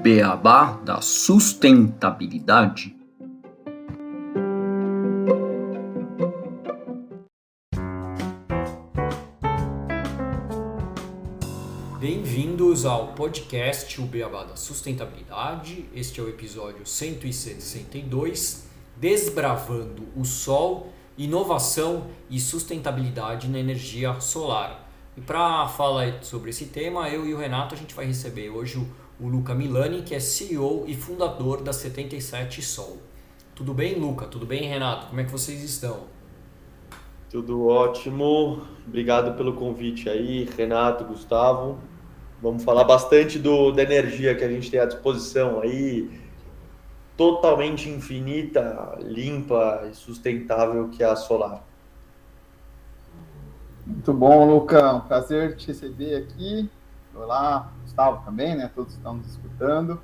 Beabá da sustentabilidade. Bem-vindos ao podcast O Beabá da Sustentabilidade. Este é o episódio 162, Desbravando o Sol, Inovação e Sustentabilidade na Energia Solar. E para falar sobre esse tema, eu e o Renato, a gente vai receber hoje o Luca Milani, que é CEO e fundador da 77 Sol. Tudo bem, Luca? Tudo bem, Renato? Como é que vocês estão? Tudo ótimo, obrigado pelo convite aí, Renato, Gustavo. Vamos falar bastante da energia que a gente tem à disposição aí, totalmente infinita, limpa e sustentável, que é a solar. Muito bom, Luca, um prazer te receber aqui. Olá, Gustavo também, né? Todos estão nos escutando.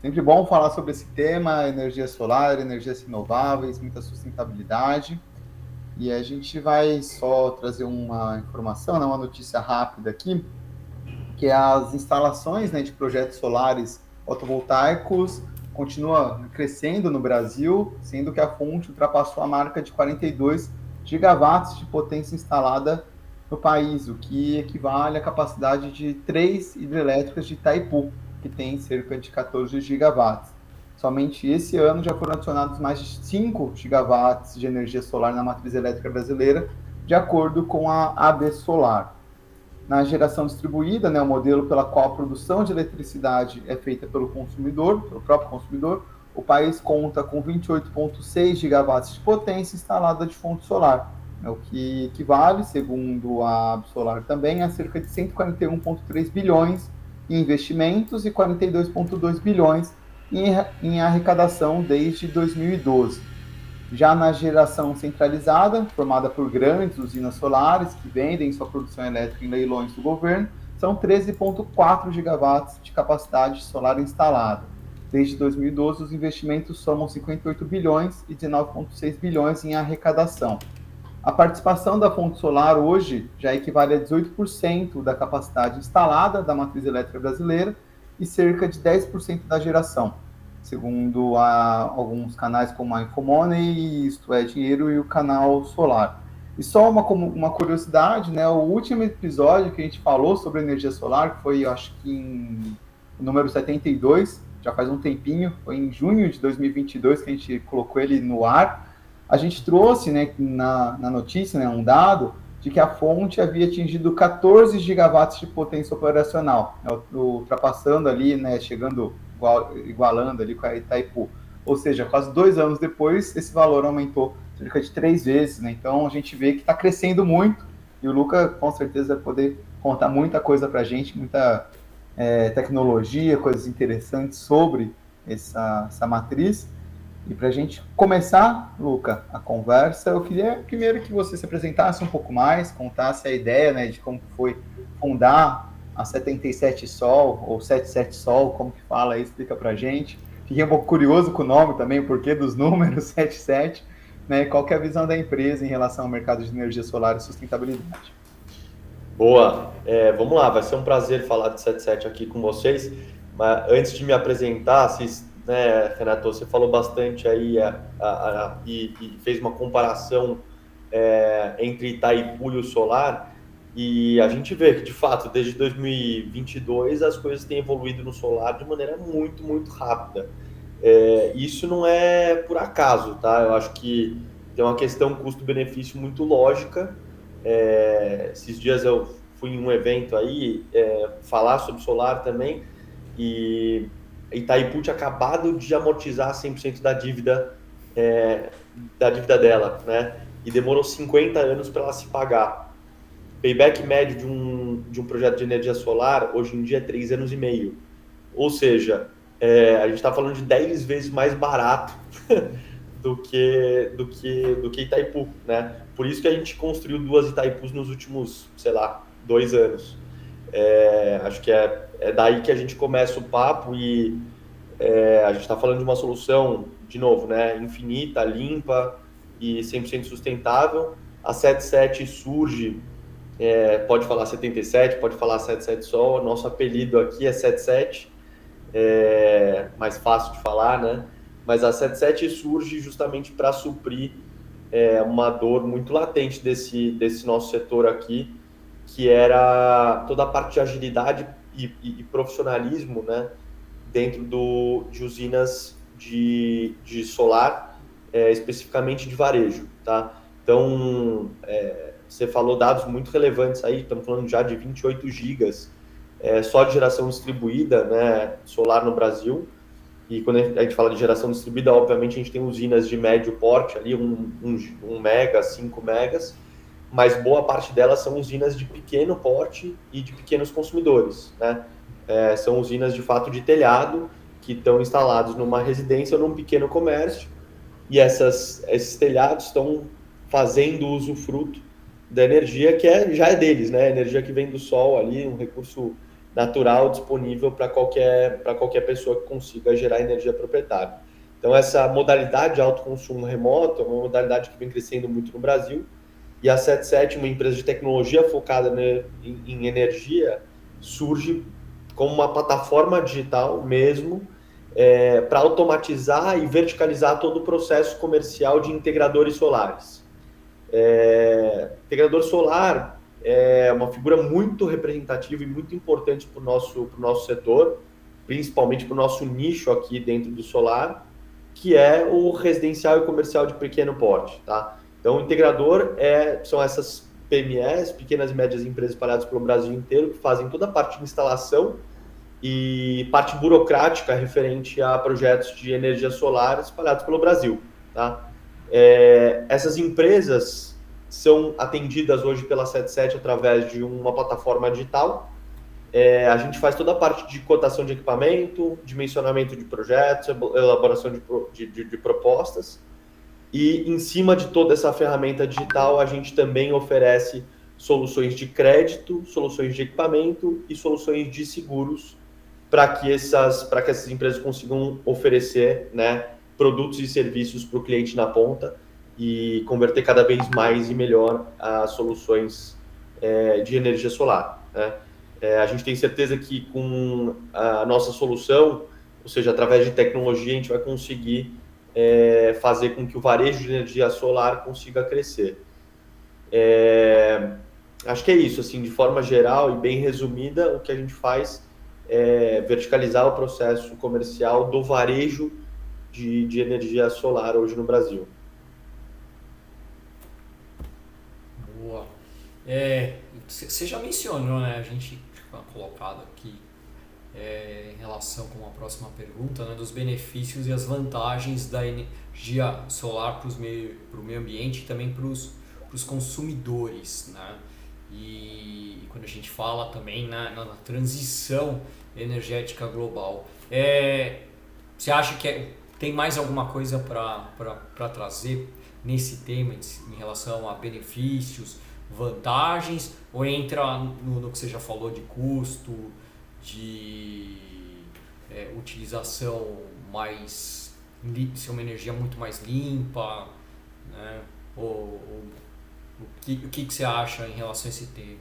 Sempre bom falar sobre esse tema, energia solar, energias renováveis, muita sustentabilidade. E a gente vai só trazer uma informação, né, uma notícia rápida aqui, que as instalações, né, de projetos solares fotovoltaicos continuam crescendo no Brasil, sendo que a fonte ultrapassou a marca de 42 gigawatts de potência instalada no país, o que equivale à capacidade de 3 hidrelétricas de Itaipu, que tem cerca de 14 gigawatts. Somente esse ano já foram adicionados mais de 5 gigawatts de energia solar na matriz elétrica brasileira, de acordo com a AB Solar. Na geração distribuída, né, o modelo pela qual a produção de eletricidade é feita pelo consumidor, pelo próprio consumidor, o país conta com 28,6 gigawatts de potência instalada de fonte solar, o que equivale, segundo a Absolar também, a cerca de 141,3 bilhões em investimentos e 42,2 bilhões em arrecadação desde 2012. Já na geração centralizada, formada por grandes usinas solares que vendem sua produção elétrica em leilões do governo, são 13,4 gigawatts de capacidade solar instalada. Desde 2012, os investimentos somam 58 bilhões e 19,6 bilhões em arrecadação. A participação da fonte solar hoje já equivale a 18% da capacidade instalada da matriz elétrica brasileira e cerca de 10% da geração, segundo alguns canais como a Infomoney, Isto é Dinheiro e o Canal Solar. E só uma curiosidade, né? O último episódio que a gente falou sobre energia solar, que foi, eu acho que o número 72, já faz um tempinho, foi em junho de 2022 que a gente colocou ele no ar. A gente trouxe, né, na notícia, né, um dado de que a fonte havia atingido 14 gigawatts de potência operacional, né, ultrapassando ali, né, igualando ali com a Itaipu. Ou seja, quase 2 anos depois, esse valor aumentou cerca de 3 vezes. Né? Então, a gente vê que está crescendo muito e o Luca, com certeza, vai poder contar muita coisa para a gente, muita tecnologia, coisas interessantes sobre essa matriz. E para a gente começar, Luca, a conversa, eu queria primeiro que você se apresentasse um pouco mais, contasse a ideia, né, de como foi fundar a 77 Sol, ou 77 Sol, como que fala aí, explica para a gente. Fiquei um pouco curioso com o nome também, o porquê dos números 77, né, qual que é a visão da empresa em relação ao mercado de energia solar e sustentabilidade. Boa, vamos lá, vai ser um prazer falar de 77 aqui com vocês, mas antes de me apresentar, né, Renato, você falou bastante aí e fez uma comparação entre Itaipu e o solar, e a gente vê que, de fato, desde 2022 as coisas têm evoluído no solar de maneira muito, muito rápida. Isso não é por acaso, tá? Eu acho que tem uma questão custo-benefício muito lógica. Esses dias eu fui em um evento aí falar sobre solar também, e Itaipu tinha acabado de amortizar 100% da dívida dela, né? E demorou 50 anos para ela se pagar. Payback médio de um projeto de energia solar, hoje em dia, é 3 anos e meio. Ou seja, a gente está falando de 10 vezes mais barato do que Itaipu, né? Por isso que a gente construiu 2 Itaipus nos últimos, 2 anos. Acho que é daí que a gente começa o papo e a gente está falando de uma solução, de novo, né, infinita, limpa e 100% sustentável. A 77 surge, pode falar 77, pode falar 77 Sol, nosso apelido aqui é 77, mais fácil de falar, né? Mas a 77 surge justamente para suprir uma dor muito latente desse nosso setor aqui, que era toda a parte de agilidade e profissionalismo, né? Dentro de usinas de solar, especificamente de varejo, tá? Então, você falou dados muito relevantes aí, estamos falando já de 28 gigas só de geração distribuída, né, solar no Brasil. E quando a gente fala de geração distribuída, obviamente a gente tem usinas de médio porte, ali 1 mega, 5 megas, mas boa parte delas são usinas de pequeno porte e de pequenos consumidores, né? São usinas de fato de telhado, que estão instalados numa residência ou num pequeno comércio, e esses telhados estão fazendo usufruto da energia que já é deles, né? Energia que vem do sol ali, um recurso natural disponível para qualquer pessoa que consiga gerar energia proprietária. Então, essa modalidade de autoconsumo remoto é uma modalidade que vem crescendo muito no Brasil, e a 77, uma empresa de tecnologia focada em energia, surge como uma plataforma digital mesmo, para automatizar e verticalizar todo o processo comercial de integradores solares. Integrador solar é uma figura muito representativa e muito importante para o nosso setor, principalmente para o nosso nicho aqui dentro do solar, que é o residencial e comercial de pequeno porte, tá? Então, o integrador são essas PMEs, pequenas e médias empresas espalhadas pelo Brasil inteiro, que fazem toda a parte de instalação e parte burocrática referente a projetos de energia solar espalhados pelo Brasil, tá? Essas empresas são atendidas hoje pela 77 através de uma plataforma digital. A gente faz toda a parte de cotação de equipamento, dimensionamento de projetos, elaboração de propostas, e em cima de toda essa ferramenta digital a gente também oferece soluções de crédito, soluções de equipamento e soluções de seguros para que essas empresas consigam oferecer, né, produtos e serviços para o cliente na ponta e converter cada vez mais e melhor as soluções de energia solar, né? A gente tem certeza que com a nossa solução, ou seja, através de tecnologia, a gente vai conseguir fazer com que o varejo de energia solar consiga crescer. Acho que é isso, assim, de forma geral e bem resumida, o que a gente faz é verticalizar o processo comercial do varejo de energia solar hoje no Brasil. Boa. Você já mencionou, né? A gente colocado aqui em relação com a próxima pergunta, né, dos benefícios e as vantagens da energia solar para o meio ambiente e também para os consumidores, né? E quando a gente fala também na transição energética global, você acha que tem mais alguma coisa para trazer nesse tema em relação a benefícios, vantagens, ou entra no que você já falou de custo, de utilização ser uma energia muito mais limpa, né? O que você acha em relação a esse tema?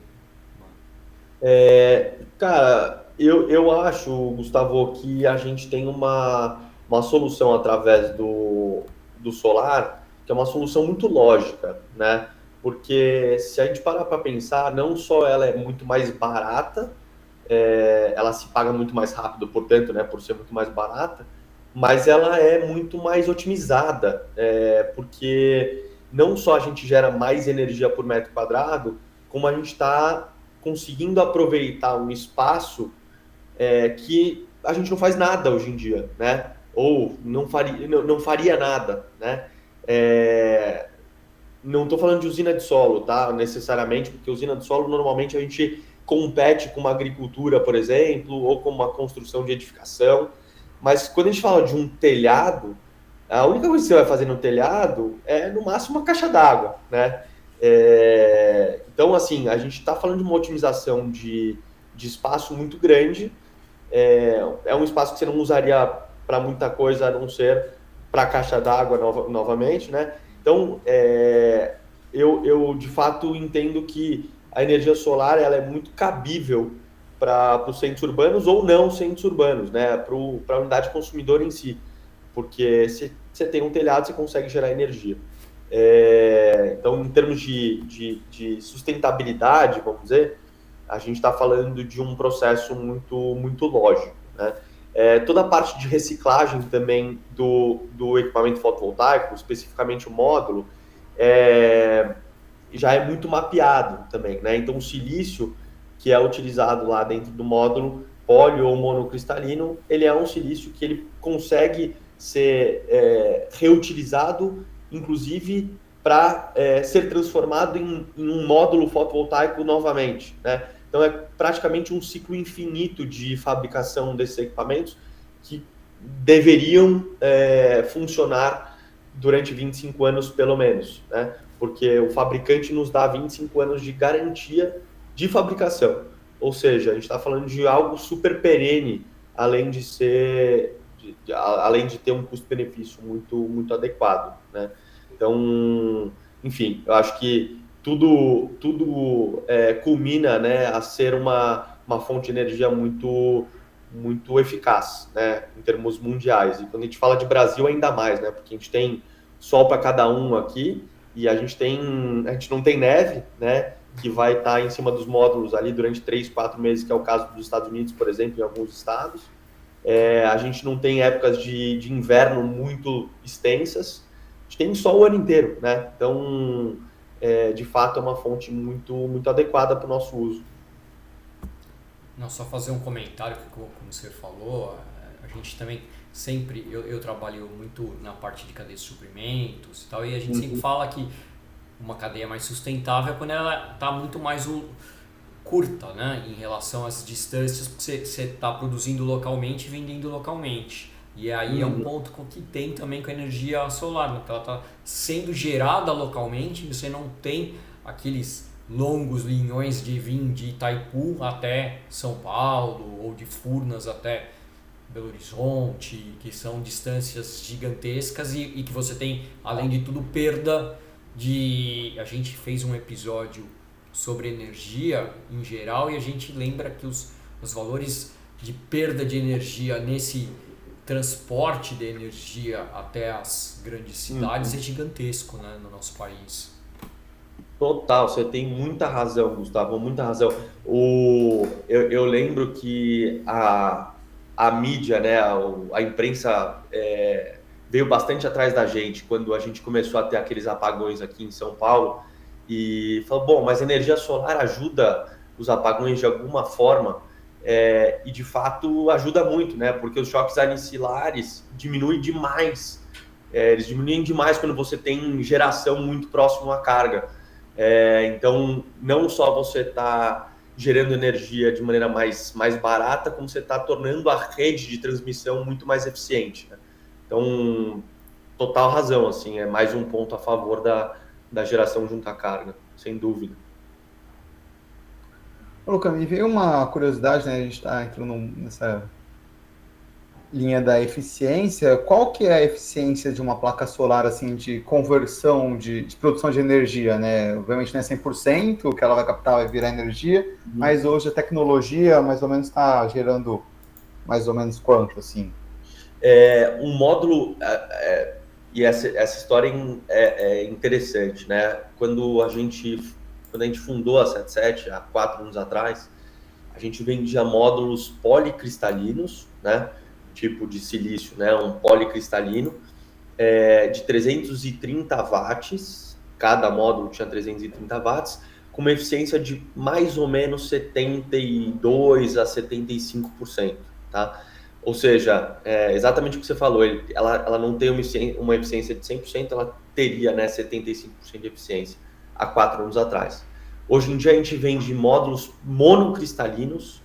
Cara, eu acho, Gustavo, que a gente tem uma solução através do solar, que é uma solução muito lógica, né? Porque se a gente parar para pensar, não só ela é muito mais barata, ela se paga muito mais rápido, portanto, né, por ser muito mais barata, mas ela é muito mais otimizada, porque não só a gente gera mais energia por metro quadrado, como a gente está conseguindo aproveitar um espaço que a gente não faz nada hoje em dia, né? Ou não faria nada, né? Não estou falando de usina de solo, tá? Necessariamente, porque usina de solo normalmente a gente compete com uma agricultura, por exemplo, ou com uma construção de edificação. Mas quando a gente fala de um telhado, a única coisa que você vai fazer no telhado é, no máximo, uma caixa d'água, né? Então, assim, a gente está falando de uma otimização de espaço muito grande. É um espaço que você não usaria para muita coisa, a não ser para a caixa d'água novamente, né? Então, eu de fato entendo que a energia solar ela é muito cabível para os centros urbanos ou não centros urbanos, né? Para a unidade consumidora em si. Porque se você tem um telhado, você consegue gerar energia. Então, em termos de sustentabilidade, vamos dizer, a gente está falando de um processo muito, muito lógico, né? Toda a parte de reciclagem também do equipamento fotovoltaico, especificamente o módulo, já é muito mapeado também, né? Então, o silício que é utilizado lá dentro do módulo, pólio ou monocristalino, ele é um silício que ele consegue ser reutilizado, inclusive para ser transformado em um módulo fotovoltaico novamente, né? Então, é praticamente um ciclo infinito de fabricação desses equipamentos que deveriam funcionar durante 25 anos, pelo menos, né? Porque o fabricante nos dá 25 anos de garantia de fabricação. Ou seja, a gente está falando de algo super perene, além de ter um custo-benefício muito, muito adequado, né? Então, enfim, eu acho que tudo culmina, né, a ser uma fonte de energia muito, muito eficaz, né, em termos mundiais. E quando a gente fala de Brasil, ainda mais, né, porque a gente tem sol para cada um aqui e a gente não tem neve, né, que vai estar em cima dos módulos ali durante 3, 4 meses, que é o caso dos Estados Unidos, por exemplo, em alguns estados. A gente não tem épocas de inverno muito extensas, a gente tem sol o ano inteiro, né? Então, de fato, é uma fonte muito, muito adequada para o nosso uso. Não, só fazer um comentário, como você falou, a gente também sempre, eu trabalho muito na parte de cadeia de suprimentos e tal, e a gente sempre fala que uma cadeia mais sustentável é quando ela está muito mais curta, né, em relação às distâncias, porque você está produzindo localmente e vendendo localmente. E aí é um ponto que tem também com a energia solar, né, porque ela está sendo gerada localmente, você não tem aqueles longos linhões de vir de Itaipu até São Paulo ou de Furnas até Belo Horizonte, que são distâncias gigantescas e que você tem, além de tudo, perda de... A gente fez um episódio sobre energia em geral e a gente lembra que os valores de perda de energia nesse transporte de energia até as grandes cidades é gigantesco, né, no nosso país. Total, você tem muita razão, Gustavo, muita razão. Eu lembro que a mídia, né, a imprensa veio bastante atrás da gente quando a gente começou a ter aqueles apagões aqui em São Paulo e falou, bom, mas a energia solar ajuda os apagões de alguma forma e de fato ajuda muito, né, porque os choques aniquilares diminuem demais, eles diminuem demais quando você tem geração muito próximo à carga. Então, não só você está gerando energia de maneira mais barata, como você está tornando a rede de transmissão muito mais eficiente, né? Então, total razão, assim, é mais um ponto a favor da geração junto à carga, sem dúvida. Luca, me veio uma curiosidade, né? A gente está entrando nessa linha da eficiência. Qual que é a eficiência de uma placa solar, assim, de conversão, de produção de energia, né? Obviamente não é 100%, o que ela vai captar vai virar energia, mas hoje a tecnologia mais ou menos está gerando mais ou menos quanto, assim? Um módulo, e essa história é interessante, né? Quando a gente fundou a 77, há 4 anos atrás, a gente vendia módulos policristalinos, né? Tipo de silício, né? Um policristalino, de 330 watts, cada módulo tinha 330 watts, com uma eficiência de mais ou menos 72% a 75%, tá? Ou seja, exatamente o que você falou, ela não tem uma eficiência de 100%, ela teria, né, 75% de eficiência há 4 anos atrás. Hoje em dia a gente vende módulos monocristalinos,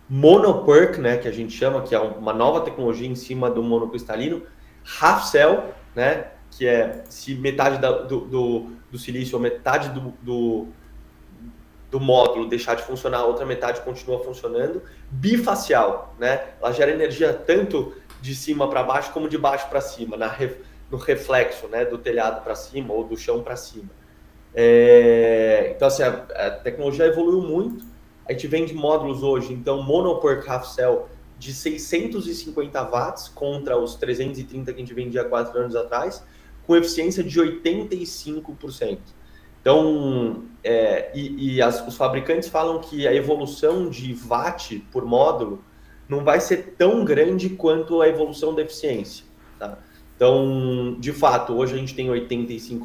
monoPERC, né, que a gente chama, que é uma nova tecnologia em cima do monocristalino, half cell, né, que é se metade do silício ou metade do módulo deixar de funcionar, a outra metade continua funcionando, bifacial, né, ela gera energia tanto de cima para baixo como de baixo para cima, no reflexo, né, do telhado para cima ou do chão para cima. Então, assim, a tecnologia evoluiu muito A gente vende módulos hoje, então, monoPERC half cell de 650 watts contra os 330 que a gente vendia há 4 anos atrás, com eficiência de 85%. Então, os fabricantes falam que a evolução de watt por módulo não vai ser tão grande quanto a evolução da eficiência, tá? Então, de fato, hoje a gente tem 85%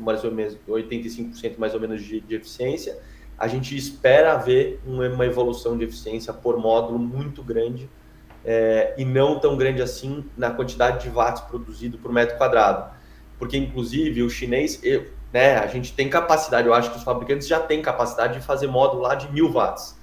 mais ou menos de eficiência. A gente espera ver uma evolução de eficiência por módulo muito grande, e não tão grande assim na quantidade de watts produzido por metro quadrado. Porque, inclusive, o chinês, né, a gente tem capacidade, eu acho que os fabricantes já têm capacidade de fazer módulo lá de 1000 watts.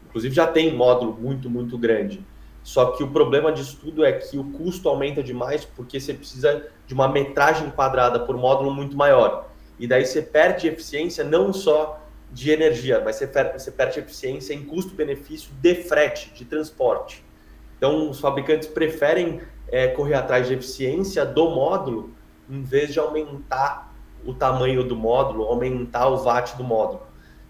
Inclusive, já tem módulo muito, muito grande. Só que o problema disso tudo é que o custo aumenta demais porque você precisa de uma metragem quadrada por módulo muito maior. E daí você perde eficiência não só de energia, mas você perde eficiência em custo-benefício de frete, de transporte. Então, os fabricantes preferem correr atrás de eficiência do módulo em vez de aumentar o tamanho do módulo, aumentar o watt do módulo.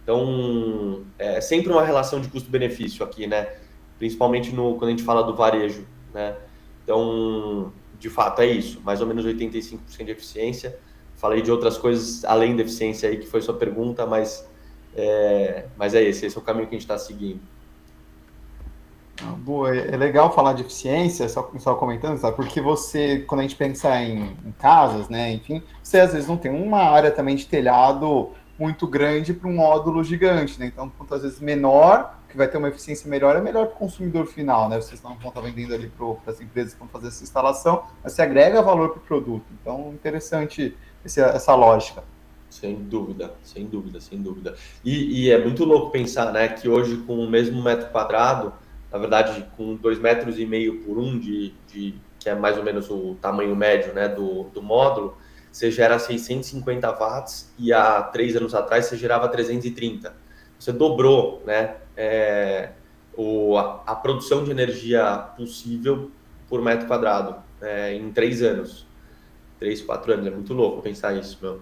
Então, é sempre uma relação de custo-benefício aqui, né? Principalmente quando a gente fala do varejo, né? Então, de fato, é isso. Mais ou menos 85% de eficiência. Falei de outras coisas além da eficiência aí, que foi sua pergunta, mas é esse é o caminho que a gente está seguindo. Boa, é legal falar de eficiência, só comentando, sabe? Porque você, quando a gente pensa em casas, né, enfim, você às vezes não tem uma área também de telhado muito grande para um módulo gigante, né? Então, quanto às vezes menor, que vai ter uma eficiência melhor, é melhor para o consumidor final, né? Vocês não vão estar vendendo ali para as empresas que vão fazer essa instalação, mas você agrega valor para o produto. Então, interessante essa lógica. Sem dúvida, sem dúvida, sem dúvida. E é muito louco pensar, né, que hoje com o mesmo metro quadrado, na verdade, com 2,5 metros por 1, que é mais ou menos o tamanho médio, né, do módulo, você gera 650 watts e há 3 anos atrás você gerava 330. Você dobrou, né, a produção de energia possível por metro quadrado em 3 anos. 3, 4 anos, é muito louco pensar isso, meu.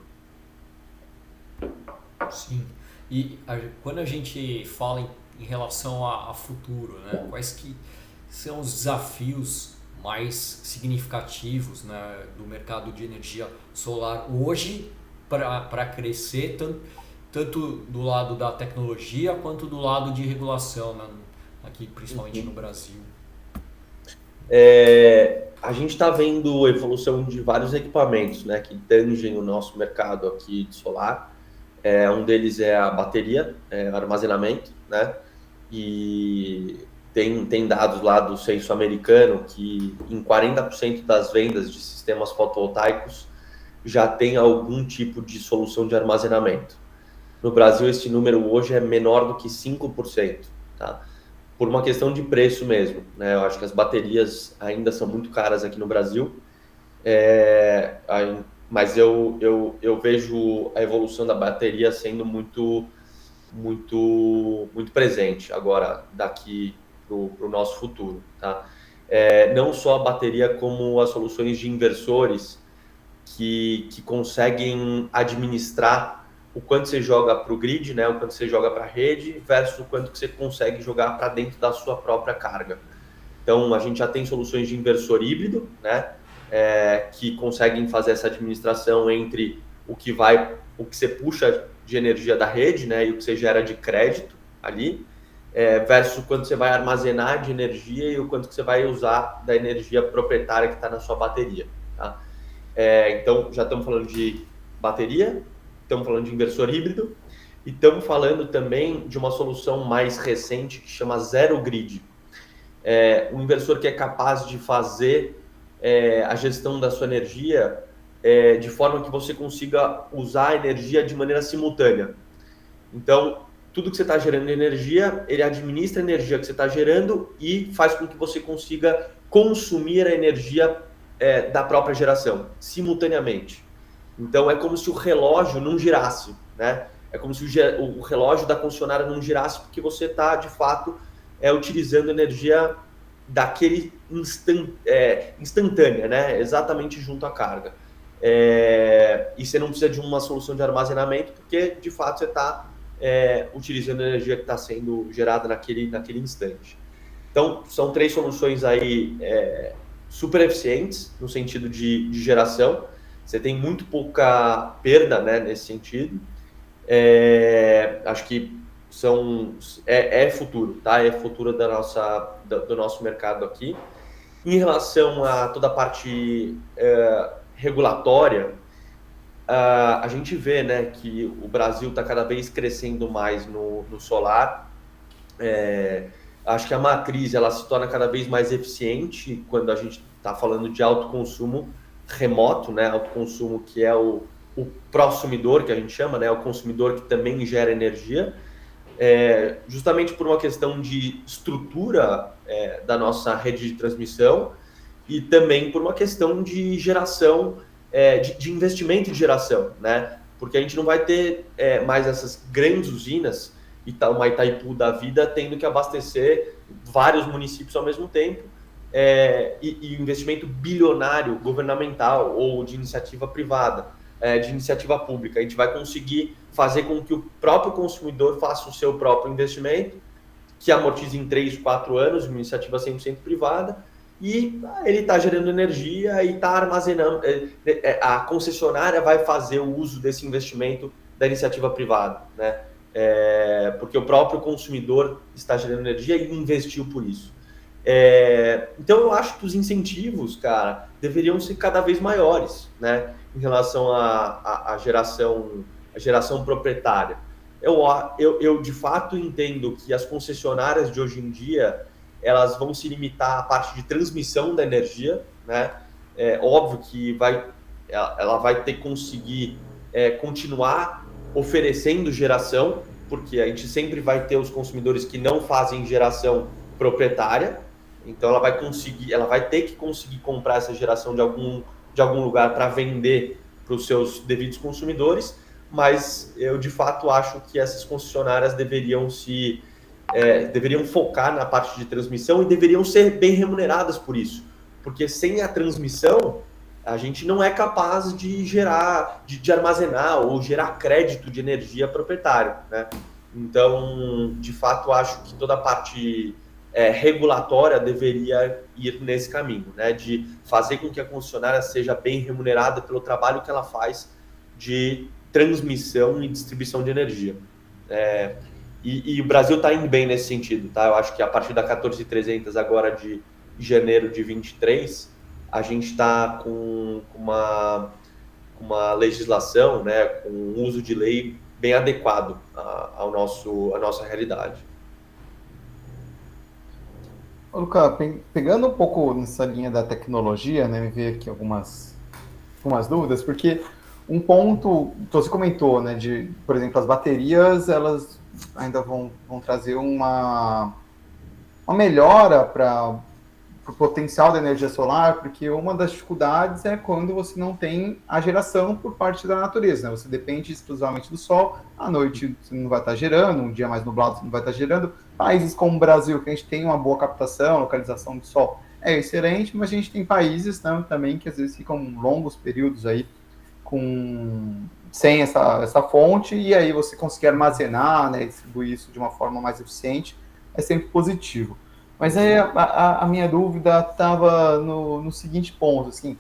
Sim, e quando a gente fala em relação a futuro, né, quais que são os desafios mais significativos, né, do mercado de energia solar hoje para crescer, tanto do lado da tecnologia quanto do lado de regulação, né, aqui principalmente no Brasil? A gente está vendo a evolução de vários equipamentos, né, que tangem o nosso mercado aqui de solar. Um deles é a bateria, armazenamento, né? E tem dados lá do censo americano que em 40% das vendas de sistemas fotovoltaicos já tem algum tipo de solução de armazenamento. No Brasil, esse número hoje é menor do que 5%, tá? Por uma questão de preço mesmo, né? Eu acho que as baterias ainda são muito caras aqui no Brasil, mas eu vejo a evolução da bateria sendo muito presente agora daqui para o nosso futuro, tá? Não só a bateria, como as soluções de inversores que conseguem administrar o quanto você joga para o grid, né, o quanto você joga para a rede versus o quanto que você consegue jogar para dentro da sua própria carga. Então, a gente já tem soluções de inversor híbrido, né, que conseguem fazer essa administração entre o que você puxa de energia da rede, né, e o que você gera de crédito ali, versus o quanto você vai armazenar de energia e o quanto que você vai usar da energia proprietária que está na sua bateria, tá? Então, já estamos falando de bateria, estamos falando de inversor híbrido e estamos falando também de uma solução mais recente que chama Zero Grid. Um inversor que é capaz de fazer a gestão da sua energia de forma que você consiga usar a energia de maneira simultânea. Então, tudo que você está gerando de energia, ele administra a energia que você está gerando e faz com que você consiga consumir a energia da própria geração, simultaneamente. Então, é como se o relógio não girasse, né? É como se o relógio da concessionária não girasse, porque você está, de fato, utilizando energia daquele instantânea, né? Exatamente junto à carga. E você não precisa de uma solução de armazenamento, porque, de fato, você está utilizando a energia que está sendo gerada naquele instante. Então, são 3 soluções aí super eficientes no sentido de geração. Você tem muito pouca perda, né, nesse sentido. Acho que é futuro, tá? É futuro do nosso mercado aqui. Em relação a toda a parte regulatória, a gente vê, né, que o Brasil está cada vez crescendo mais no solar. Acho que a matriz ela se torna cada vez mais eficiente quando a gente está falando de autoconsumo remoto, né? Autoconsumo que é o prosumidor, que a gente chama, né? O consumidor que também gera energia, justamente por uma questão de estrutura da nossa rede de transmissão e também por uma questão de geração, de investimento de geração, né? Porque a gente não vai ter mais essas grandes usinas, uma Itaipu da vida, tendo que abastecer vários municípios ao mesmo tempo, e investimento bilionário governamental ou de iniciativa privada, de iniciativa pública. A gente vai conseguir fazer com que o próprio consumidor faça o seu próprio investimento, que amortize em 3, 4 anos, uma iniciativa 100% privada, e ele está gerando energia e está armazenando. A concessionária vai fazer o uso desse investimento da iniciativa privada, né? Porque o próprio consumidor está gerando energia e investiu por isso. Então eu acho que os incentivos, cara, deveriam ser cada vez maiores, né, em relação à geração proprietária. Eu de fato entendo que as concessionárias de hoje em dia elas vão se limitar à parte de transmissão da energia, né? Óbvio que ela vai ter que conseguir continuar oferecendo geração, porque a gente sempre vai ter os consumidores que não fazem geração proprietária, então ela vai ter que conseguir comprar essa geração de algum lugar para vender para os seus devidos consumidores, mas eu de fato acho que essas concessionárias deveriam focar na parte de transmissão e deveriam ser bem remuneradas por isso, porque sem a transmissão a gente não é capaz de de armazenar ou gerar crédito de energia proprietário, né? Então, de fato, acho que toda a parte regulatória deveria ir nesse caminho, né? De fazer com que a concessionária seja bem remunerada pelo trabalho que ela faz de transmissão e distribuição de energia. E o Brasil está indo bem nesse sentido, tá? Eu acho que a partir da 14.300 agora de janeiro de 23, a gente está com uma legislação, né, com um uso de lei bem adequado à nossa realidade. Ô, Luca, pegando um pouco nessa linha da tecnologia, né, me veio aqui algumas dúvidas, porque um ponto que você comentou, né, por exemplo, as baterias, elas ainda vão trazer uma melhora para o potencial da energia solar, porque uma das dificuldades é quando você não tem a geração por parte da natureza, né? Você depende exclusivamente do sol, à noite você não vai estar gerando, um dia mais nublado você não vai estar gerando. Países como o Brasil, que a gente tem uma boa captação, localização do sol, é excelente, mas a gente tem países, né, também que às vezes ficam longos períodos aí sem essa fonte, e aí você conseguir armazenar, né, distribuir isso de uma forma mais eficiente, é sempre positivo. Mas aí a minha dúvida estava no seguinte ponto, assim,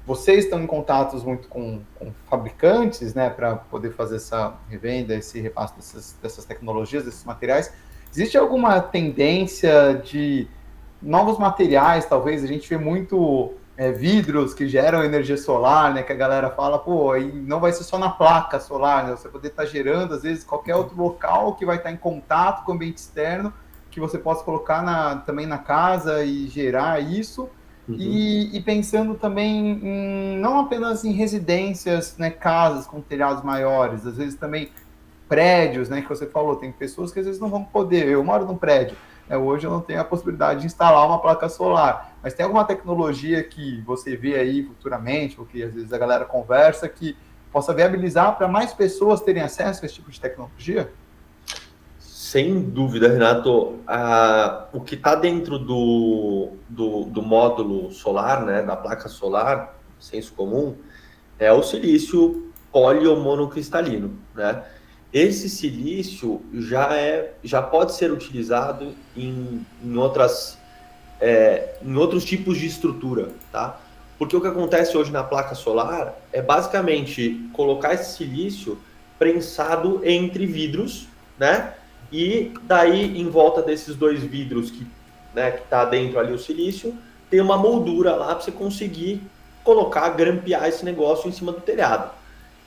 vocês estão em contatos muito com fabricantes, né, para poder fazer essa revenda, esse repasse dessas tecnologias, desses materiais. Existe alguma tendência de novos materiais, talvez? A gente vê muito vidros que geram energia solar, né, que a galera fala, pô, aí não vai ser só na placa solar, né, você poder estar gerando, às vezes, qualquer outro local que vai estar em contato com o ambiente externo, que você possa colocar também na casa e gerar isso, uhum. E pensando também não apenas em residências, né, casas com telhados maiores, às vezes também prédios, né, que você falou, tem pessoas que às vezes não vão poder, eu moro num prédio, hoje eu não tenho a possibilidade de instalar uma placa solar, mas tem alguma tecnologia que você vê aí futuramente, ou que às vezes a galera conversa, que possa viabilizar para mais pessoas terem acesso a esse tipo de tecnologia? Sem dúvida, Renato. O que está dentro do módulo solar, né, da placa solar, senso comum, é o silício poli ou monocristalino, né? esse silício já pode ser utilizado em outros tipos de estrutura, tá? Porque o que acontece hoje na placa solar é basicamente colocar esse silício prensado entre vidros, né? E daí, em volta desses 2 vidros que tá dentro ali o silício, tem uma moldura lá para você conseguir colocar, grampear esse negócio em cima do telhado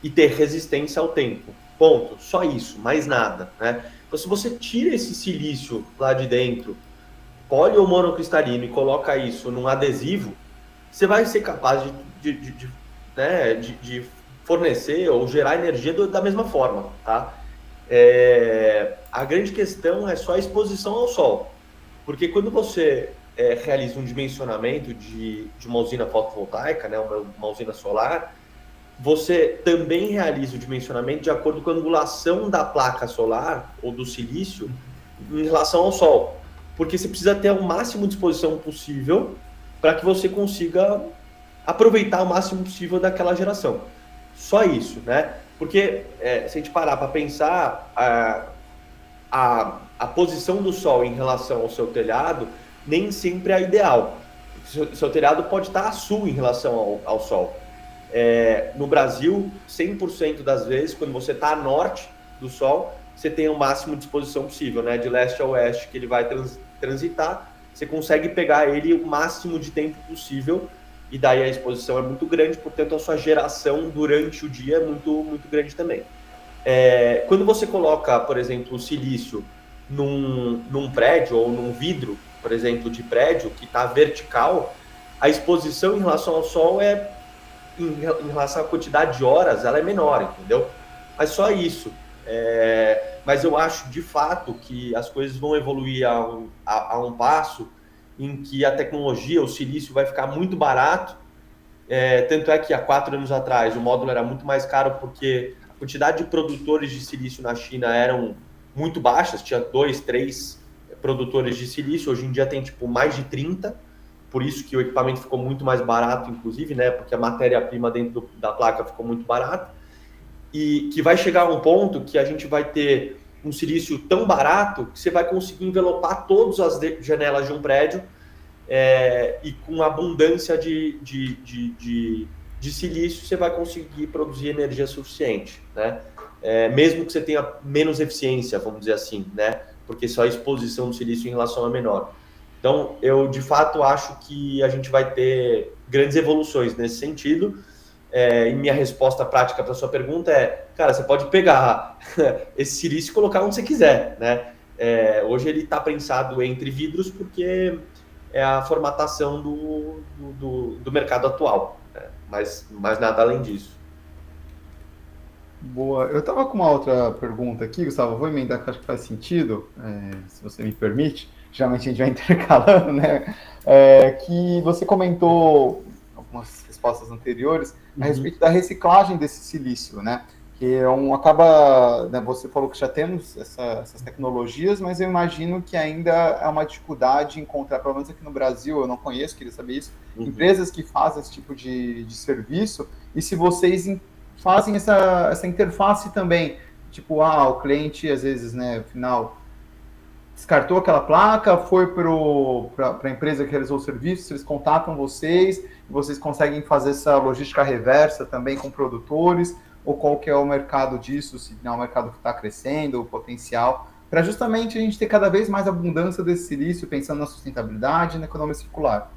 e ter resistência ao tempo. Ponto. Só isso, mais nada, né? Então, se você tira esse silício lá de dentro, poli ou monocristalino, e coloca isso num adesivo, você vai ser capaz de fornecer ou gerar energia da mesma forma, tá? A grande questão é só a exposição ao sol, porque quando você realiza um dimensionamento de uma usina fotovoltaica, né, uma usina solar, você também realiza o dimensionamento de acordo com a angulação da placa solar ou do silício em relação ao sol, porque você precisa ter o máximo de exposição possível para que você consiga aproveitar o máximo possível daquela geração. Só isso, né? Porque se a gente parar para pensar, a posição do sol em relação ao seu telhado nem sempre é a ideal. Seu telhado pode estar a sul em relação ao sol. No Brasil, 100% das vezes, quando você está a norte do sol, você tem o máximo de exposição possível, né? De leste a oeste que ele vai transitar, você consegue pegar ele o máximo de tempo possível, e daí a exposição é muito grande, portanto a sua geração durante o dia é muito, muito grande também. Quando você coloca, por exemplo, o silício num prédio ou num vidro, por exemplo, de prédio que está vertical, a exposição em relação ao sol em relação à quantidade de horas, ela é menor, entendeu? Mas só isso. Mas eu acho, de fato, que as coisas vão evoluir a um passo em que a tecnologia, o silício, vai ficar muito barato. Tanto é que há 4 anos atrás o módulo era muito mais caro porque a quantidade de produtores de silício na China eram muito baixas, tinha 2, 3 produtores de silício, hoje em dia tem mais de 30, por isso que o equipamento ficou muito mais barato, inclusive, né, porque a matéria-prima dentro da placa ficou muito barata, e que vai chegar a um ponto que a gente vai ter um silício tão barato que você vai conseguir envelopar todas as janelas de um prédio e com abundância de silício você vai conseguir produzir energia suficiente, né? Mesmo que você tenha menos eficiência, vamos dizer assim, né? Porque só a exposição do silício em relação a menor. Então, eu de fato acho que a gente vai ter grandes evoluções nesse sentido. E minha resposta prática para a sua pergunta cara, você pode pegar esse silício e colocar onde você quiser, né? Hoje ele está prensado entre vidros porque é a formatação do mercado atual, né? Mas nada além disso. Boa. Eu estava com uma outra pergunta aqui, Gustavo, eu vou emendar que acho que faz sentido, se você me permite. Geralmente a gente vai intercalando, né? Que você comentou algumas respostas anteriores a respeito da reciclagem desse silício, né? Que acaba, né, você falou que já temos essas tecnologias, mas eu imagino que ainda é uma dificuldade encontrar, pelo menos aqui no Brasil, eu não conheço, queria saber isso, empresas que fazem esse tipo de serviço, e se vocês fazem essa interface também, tipo, o cliente, às vezes, né, final, descartou aquela placa, foi para a empresa que realizou o serviço, eles contatam vocês, e vocês conseguem fazer essa logística reversa também com produtores, ou qual que é o mercado disso, se é um mercado que está crescendo, o potencial, para justamente a gente ter cada vez mais abundância desse silício, pensando na sustentabilidade e na economia circular.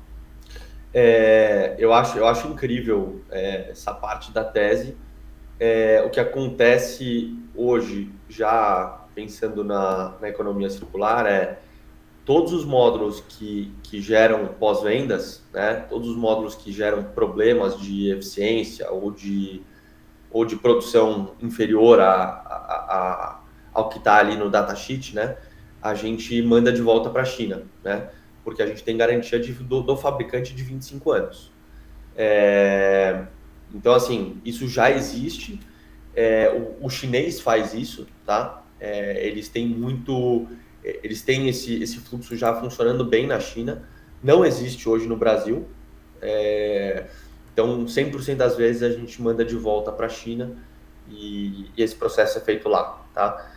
Eu acho incrível essa parte da tese. O que acontece hoje, já pensando na economia circular, todos os módulos que geram pós-vendas, né, todos os módulos que geram problemas de eficiência ou de produção inferior ao que está ali no datasheet, né, a gente manda de volta para a China, né, porque a gente tem garantia do fabricante de 25 anos. Então, assim, isso já existe, o chinês faz isso, tá? Eles têm esse fluxo já funcionando bem na China, não existe hoje no Brasil, então 100% das vezes a gente manda de volta para a China e esse processo é feito lá, tá?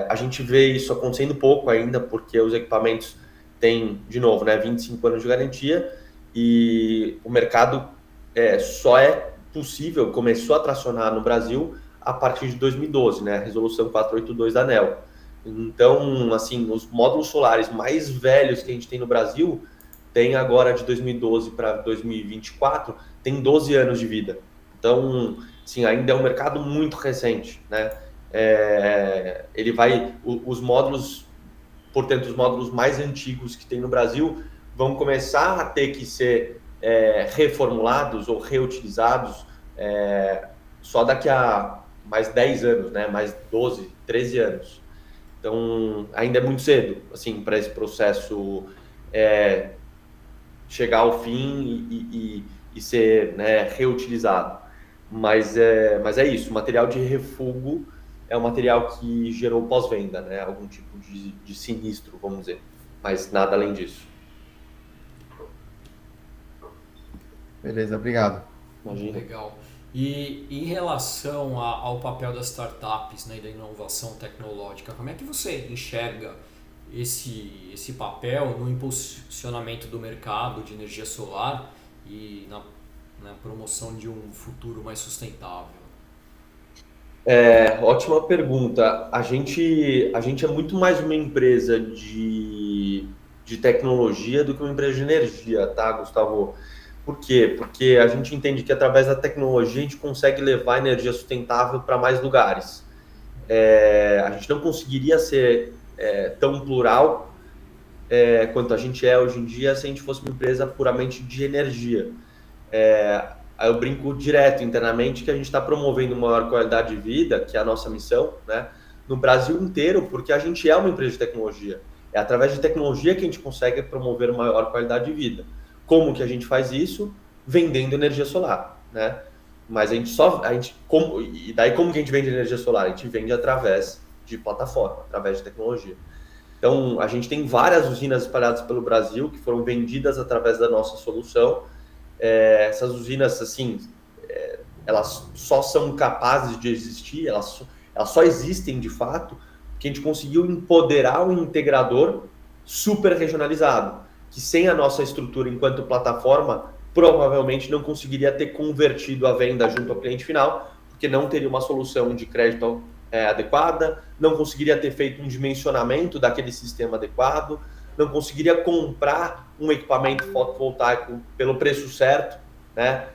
A gente vê isso acontecendo pouco ainda, porque os equipamentos têm, de novo, né, 25 anos de garantia, e o mercado só é possível, começou a tracionar no Brasil a partir de 2012, né, a resolução 482 da ANEEL. Então, assim, os módulos solares mais velhos que a gente tem no Brasil, tem agora de 2012 para 2024, tem 12 anos de vida. Então, assim, ainda é um mercado muito recente, né? Ele vai, os módulos, portanto, os módulos mais antigos que tem no Brasil vão começar a ter que ser reformulados ou reutilizados só daqui a mais 10 anos, né? Mais 12, 13 anos. Então, ainda é muito cedo, assim, para esse processo chegar ao fim e ser, né, reutilizado. Mas é isso, o material de refúgio é um material que gerou pós-venda, né? Algum tipo de sinistro, vamos dizer, mas nada além disso. Beleza, obrigado. Imagina. Legal. E em relação ao papel das startups, né, e da inovação tecnológica, como é que você enxerga esse papel no impulsionamento do mercado de energia solar e na promoção de um futuro mais sustentável? Ótima pergunta. A gente é muito mais uma empresa de tecnologia do que uma empresa de energia, tá, Gustavo? Por quê? Porque a gente entende que através da tecnologia a gente consegue levar energia sustentável para mais lugares. A gente não conseguiria ser tão plural quanto a gente é hoje em dia se a gente fosse uma empresa puramente de energia. Aí eu brinco direto internamente que a gente está promovendo maior qualidade de vida, que é a nossa missão, né, no Brasil inteiro, porque a gente é uma empresa de tecnologia. É através de tecnologia que a gente consegue promover maior qualidade de vida. Como que a gente faz isso? Vendendo energia solar, né? Mas e daí como que a gente vende energia solar? A gente vende através de plataforma, através de tecnologia. Então, a gente tem várias usinas espalhadas pelo Brasil que foram vendidas através da nossa solução. Essas usinas, assim, elas só são capazes de existir, elas só existem de fato, porque a gente conseguiu empoderar um integrador super regionalizado, que sem a nossa estrutura enquanto plataforma, provavelmente não conseguiria ter convertido a venda junto ao cliente final, porque não teria uma solução de crédito adequada, não conseguiria ter feito um dimensionamento daquele sistema adequado, não conseguiria comprar um equipamento fotovoltaico pelo preço certo, né,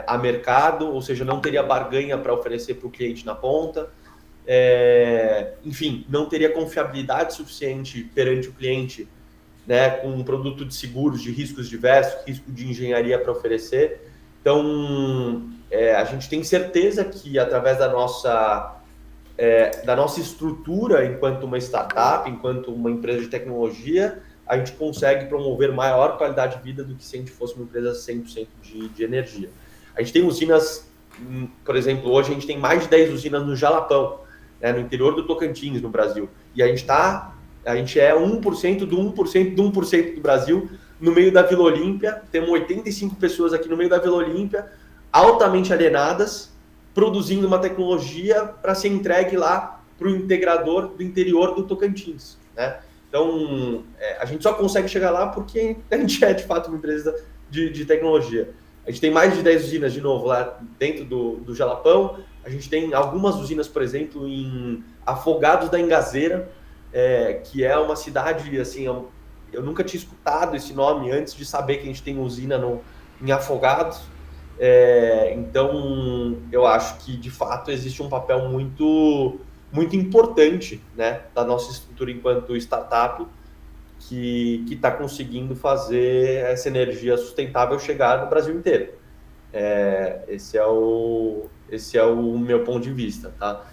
a mercado, ou seja, não teria barganha para oferecer para o cliente na ponta, enfim, não teria confiabilidade suficiente perante o cliente, né, com um produto de seguros de riscos diversos, risco de engenharia para oferecer. Então, a gente tem certeza que através da nossa estrutura enquanto uma startup, enquanto uma empresa de tecnologia, a gente consegue promover maior qualidade de vida do que se a gente fosse uma empresa 100% de energia. A gente tem usinas, por exemplo, hoje a gente tem mais de 10 usinas no Jalapão, né, no interior do Tocantins, no Brasil. E a gente é 1% do 1% do 1% do Brasil, no meio da Vila Olímpia. Temos 85 pessoas aqui no meio da Vila Olímpia, altamente alienadas, produzindo uma tecnologia para ser entregue lá para o integrador do interior do Tocantins, né? Então, a gente só consegue chegar lá porque a gente é, de fato, uma empresa de tecnologia. A gente tem mais de 10 usinas, de novo, lá dentro do Jalapão. A gente tem algumas usinas, por exemplo, em Afogados da Engazeira, que é uma cidade, assim, eu nunca tinha escutado esse nome antes de saber que a gente tem usina em Afogados. Então, eu acho que, de fato, existe um papel muito, muito importante, né, da nossa estrutura enquanto startup, que está conseguindo fazer essa energia sustentável chegar no Brasil inteiro. Esse é o meu ponto de vista, tá?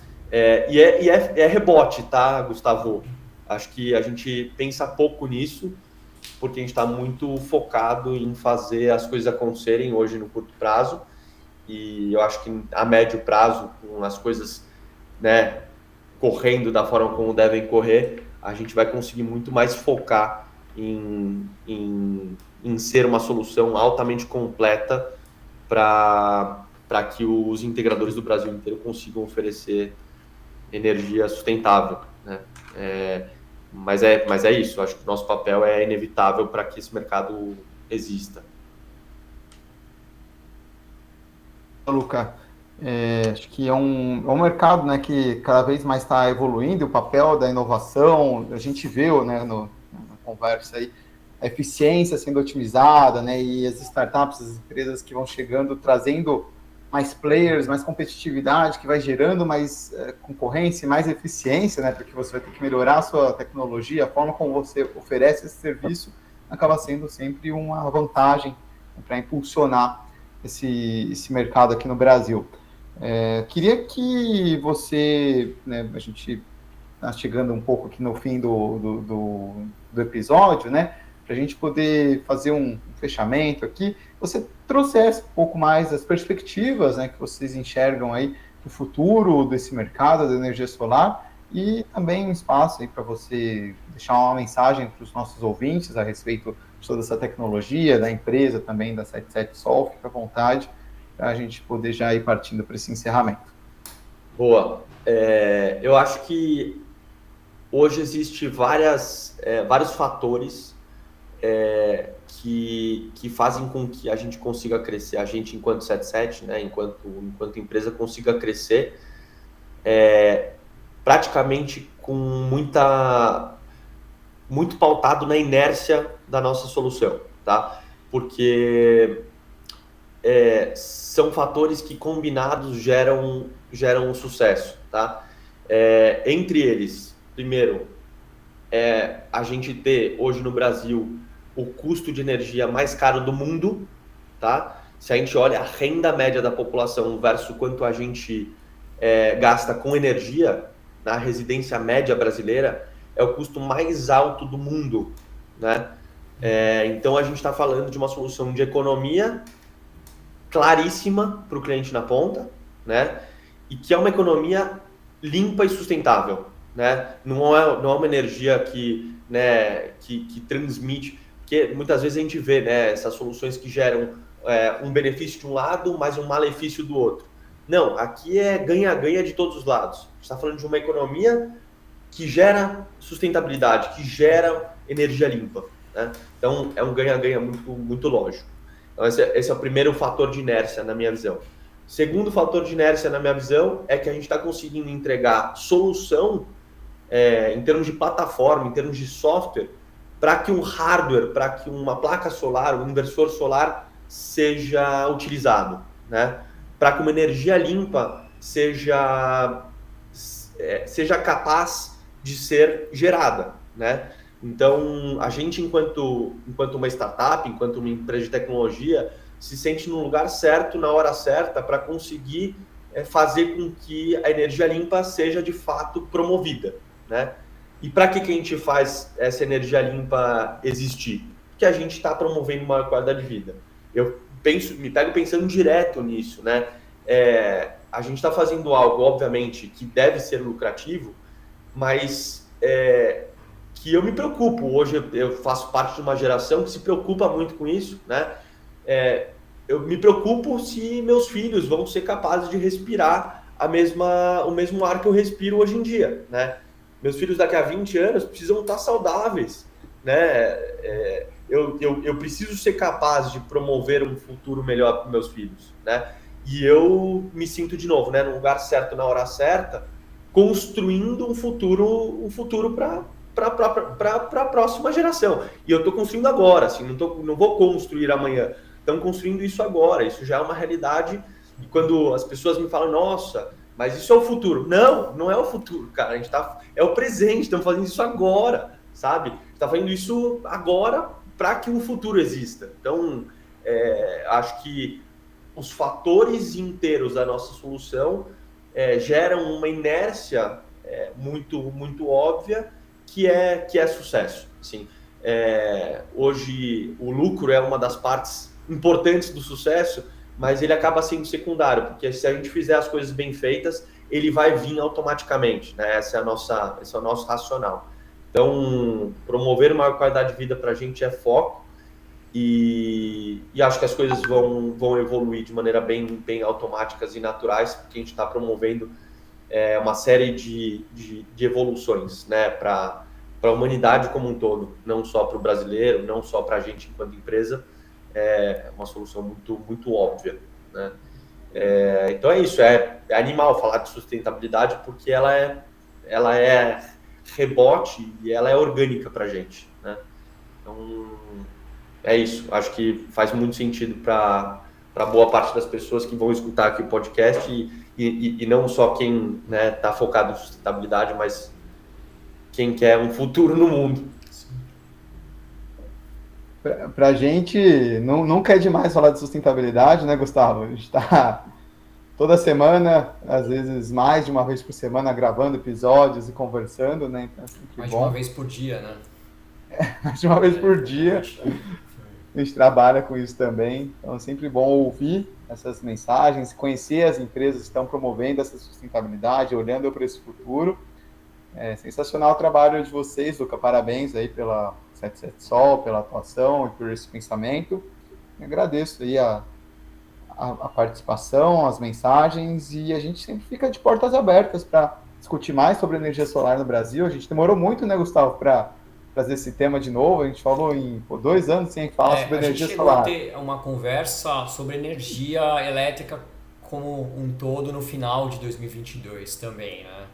E é rebote, tá, Gustavo? Acho que a gente pensa pouco nisso, porque a gente está muito focado em fazer as coisas acontecerem hoje no curto prazo, e eu acho que a médio prazo, com as coisas, né, correndo da forma como devem correr, a gente vai conseguir muito mais focar em ser uma solução altamente completa para para que os integradores do Brasil inteiro consigam oferecer energia sustentável, né? Mas é isso, acho que o nosso papel é inevitável para que esse mercado exista. Luca, acho que é um mercado, né, que cada vez mais está evoluindo, o papel da inovação, a gente viu, né, na conversa aí, a eficiência sendo otimizada, né, e as startups, as empresas que vão chegando, trazendo mais players, mais competitividade, que vai gerando mais concorrência, mais eficiência, né, porque você vai ter que melhorar a sua tecnologia, a forma como você oferece esse serviço acaba sendo sempre uma vantagem para impulsionar esse mercado aqui no Brasil. Queria que você, né, a gente está chegando um pouco aqui no fim do episódio, né, para a gente poder fazer um fechamento aqui, você trouxesse um pouco mais as perspectivas, né, que vocês enxergam aí do futuro desse mercado da energia solar e também um espaço aí para você deixar uma mensagem para os nossos ouvintes a respeito de toda essa tecnologia, da empresa também, da 77Sol, fica à vontade, para a gente poder já ir partindo para esse encerramento. Boa. Eu acho que hoje existe vários fatores que fazem com que a gente consiga crescer, a gente enquanto 77, né, enquanto empresa consiga crescer praticamente com muito pautado na inércia da nossa solução, tá? Porque são fatores que combinados geram um sucesso, tá? Entre eles, primeiro, a gente ter hoje no Brasil o custo de energia mais caro do mundo, tá? Se a gente olha a renda média da população versus quanto a gente gasta com energia, na residência média brasileira, é o custo mais alto do mundo, né? Então a gente está falando de uma solução de economia claríssima para o cliente na ponta, né? E que é uma economia limpa e sustentável, né? Não é uma energia que transmite, porque muitas vezes a gente vê, né, essas soluções que geram um benefício de um lado, mas um malefício do outro. Não, aqui é ganha-ganha de todos os lados. A gente está falando de uma economia que gera sustentabilidade, que gera energia limpa, né? Então é um ganha-ganha muito, muito lógico. Então esse é o primeiro fator de inércia na minha visão. Segundo fator de inércia na minha visão é que a gente está conseguindo entregar solução em termos de plataforma, em termos de software, para que um hardware, para que uma placa solar, um inversor solar seja utilizado, né? Para que uma energia limpa seja capaz de ser gerada, né? Então, a gente, enquanto uma startup, enquanto uma empresa de tecnologia, se sente no lugar certo, na hora certa, para conseguir fazer com que a energia limpa seja, de fato, promovida, né? E para que a gente faz essa energia limpa existir? Porque a gente está promovendo uma qualidade de vida. Eu me pego pensando direto nisso, né? A gente está fazendo algo, obviamente, que deve ser lucrativo, mas que eu me preocupo. Hoje eu faço parte de uma geração que se preocupa muito com isso, né? Eu me preocupo se meus filhos vão ser capazes de respirar o mesmo ar que eu respiro hoje em dia, né? Meus filhos daqui a 20 anos precisam estar saudáveis, né? Eu preciso ser capaz de promover um futuro melhor para meus filhos, né? E eu me sinto, de novo, né, no lugar certo, na hora certa, construindo um futuro para a próxima geração. E eu estou construindo agora, assim, não vou construir amanhã. Estamos construindo isso agora, isso já é uma realidade. E quando as pessoas me falam, nossa, mas isso é o futuro. Não é o futuro, cara. É o presente, estamos fazendo isso agora, sabe? A gente está fazendo isso agora para que um futuro exista. Então, acho que os fatores inteiros da nossa solução geram uma inércia muito, muito óbvia que é sucesso. Assim, hoje, o lucro é uma das partes importantes do sucesso, mas ele acaba sendo secundário, porque se a gente fizer as coisas bem feitas, ele vai vir automaticamente, né? Esse é o nosso racional. Então, promover maior qualidade de vida para a gente é foco. E acho que as coisas vão evoluir de maneira bem automáticas e naturais, porque a gente está promovendo uma série de evoluções, né, para a humanidade como um todo, não só para o brasileiro, não só para a gente enquanto empresa. É uma solução muito óbvia, né? Então é isso, é animal falar de sustentabilidade, porque ela é rebote e ela é orgânica para a gente, né? Então é isso, acho que faz muito sentido para boa parte das pessoas que vão escutar aqui o podcast e não só quem, né, tá focado em sustentabilidade, mas quem quer um futuro no mundo. Para a gente, nunca é demais falar de sustentabilidade, né, Gustavo? A gente está toda semana, às vezes mais de uma vez por semana, gravando episódios e conversando, né? Então é sempre mais bom. de uma vez por dia, né? Mais de uma vez por dia. A gente trabalha com isso também. Então é sempre bom ouvir essas mensagens, conhecer as empresas que estão promovendo essa sustentabilidade, olhando para esse futuro. É sensacional o trabalho de vocês, Luca. Parabéns aí pela 77 Sol, pela atuação e por esse pensamento. Eu agradeço aí a participação, as mensagens, e a gente sempre fica de portas abertas para discutir mais sobre energia solar no Brasil. A gente demorou muito, né, Gustavo, para trazer esse tema de novo. A gente falou em 2 anos sem falar sobre energia solar. A gente chegou a ter uma conversa sobre energia elétrica como um todo no final de 2022 também, né?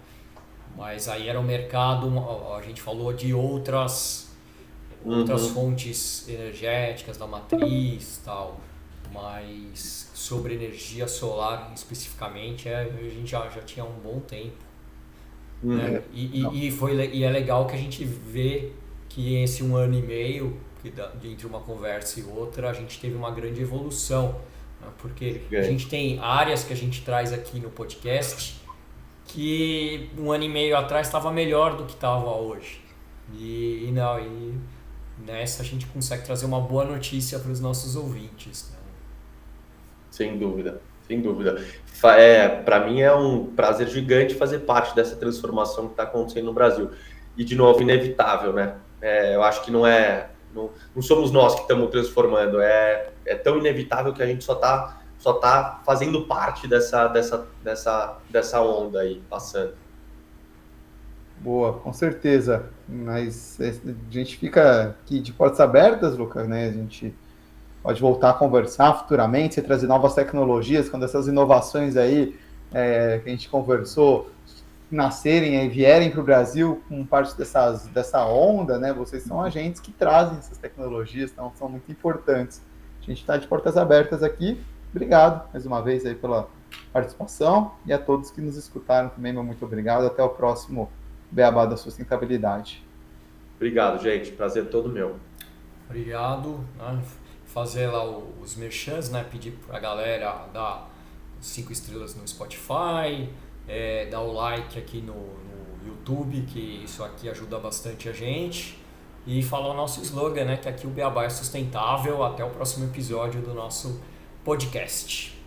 Mas aí era o mercado, a gente falou de outras fontes energéticas da matriz e tal, mas sobre energia solar especificamente a gente já tinha um bom tempo. Né? E é legal que a gente vê que esse 1 ano e meio, entre uma conversa e outra, a gente teve uma grande evolução, né? Porque a gente tem áreas que a gente traz aqui no podcast que 1 ano e meio atrás estava melhor do que estava hoje. E nessa a gente consegue trazer uma boa notícia para os nossos ouvintes, né? Sem dúvida. Para mim é um prazer gigante fazer parte dessa transformação que está acontecendo no Brasil. E, de novo, inevitável, né? Eu acho que não somos nós que estamos transformando, é tão inevitável que a gente só tá fazendo parte dessa onda aí, passando. Boa, com certeza. Mas a gente fica aqui de portas abertas, Lucas, né? A gente pode voltar a conversar futuramente, você trazer novas tecnologias, quando essas inovações aí que a gente conversou nascerem e vierem para o Brasil com parte dessa onda, né? Vocês são agentes que trazem essas tecnologias, então são muito importantes. A gente está de portas abertas aqui. Obrigado mais uma vez aí pela participação e a todos que nos escutaram também, meu muito obrigado. Até o próximo Beabá da Sustentabilidade. Obrigado, gente. Prazer todo meu. Obrigado. Né? Fazer lá os merchans, né? Pedir para a galera dar 5 estrelas no Spotify, dar o like aqui no YouTube, que isso aqui ajuda bastante a gente. E falar o nosso slogan, né? Que aqui o Beabá é sustentável. Até o próximo episódio do nosso podcast.